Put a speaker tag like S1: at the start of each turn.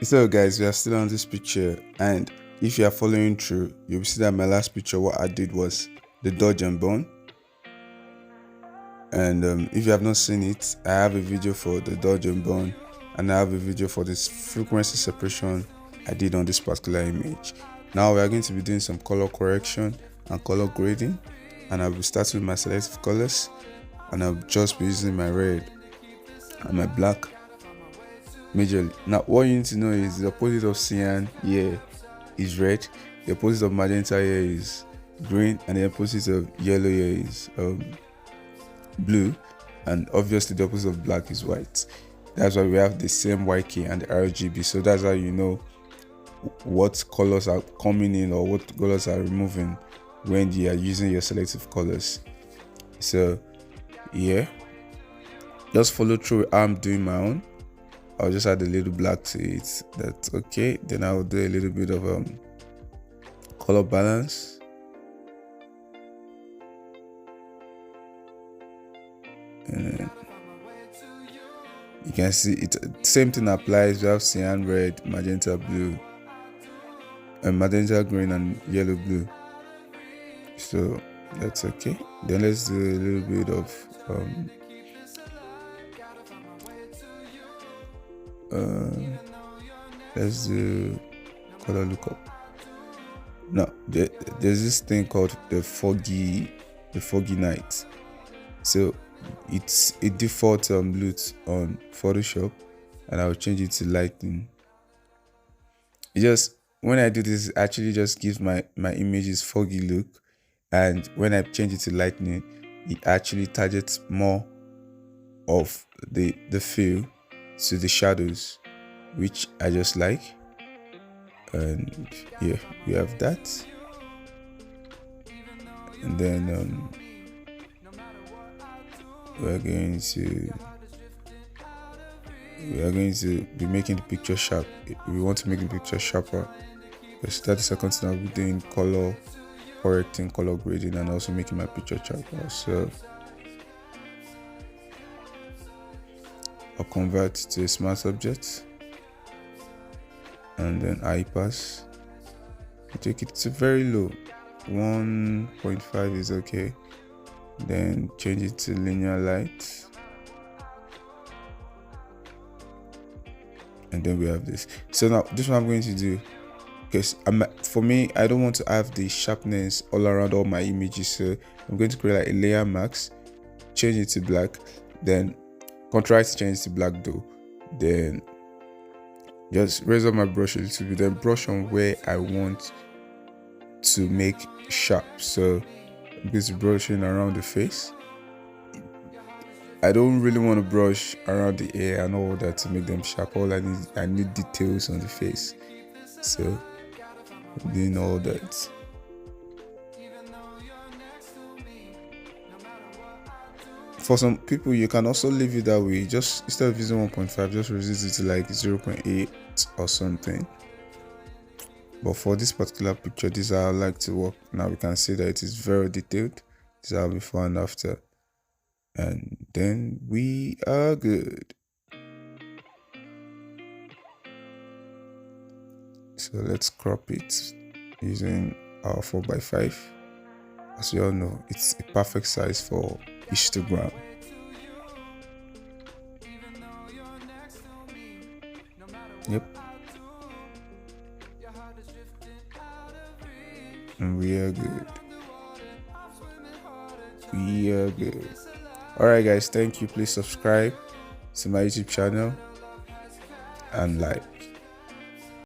S1: So guys, we are still on this picture, and if you are following through, you'll see that my last picture, what I did was the dodge and burn. And if you have not seen it, I have a video for the dodge and burn, and I have a video for this frequency separation I did on this particular image. Now we are going to be doing some color correction and color grading, and I will start with my selective colors, and I'll just be using my red and my black majorly. Now what you need to know is the opposite of cyan here is red, the opposite of magenta here is green, and the opposite of yellow here is blue, and obviously the opposite of black is white. That's why we have the same YK and the RGB. So that's how you know what colors are coming in or what colors are removing when you are using your selective colors. So yeah, just follow through how I'm doing my own. I'll just add a little black to it. That's okay. Then I'll do a little bit of color balance. And then you can see it. Same thing applies. We have cyan red, magenta blue, and magenta green and yellow blue. So that's okay. Then let's do a little bit of let's do color lookup. Now there's this thing called the foggy night. So it's a default loot on Photoshop, and I'll change it to lightning. It just, when I do this, it actually just gives my images foggy look, and when I change it to lightning, it actually targets more of the feel to the shadows, which I just like. And yeah, we have that. And then we are going to be making the picture sharp. We want to make the picture sharper. That's the second thing I'll be doing: color correcting, color grading, and also making my picture sharper. So I'll convert to a smart object, and then I pass. I take it to very low, 1.5 is okay. Then change it to linear light, and then we have this. So now this is what I'm going to do, because for me, I don't want to have the sharpness all around all my images. So I'm going to create like a layer max, change it to black, then contrast, change it to black though, then just raise up my brush a little bit, then brush on where I want to make sharp. So I'm going to brush in around the face. I don't really want to brush around the hair and all that to make them sharp. All I need details on the face. So I'm doing all that. For some people, you can also leave it that way. Just instead of using 1.5, just reduce it to like 0.8 or something. But for this particular picture, this is how I like to work. Now we can see that it is very detailed. This is how before and after. And then we are good. So let's crop it using our 4x5. As you all know, it's a perfect size for Instagram. Yep. And we are good. We are good. Alright guys, thank you. Please subscribe to my YouTube channel and like.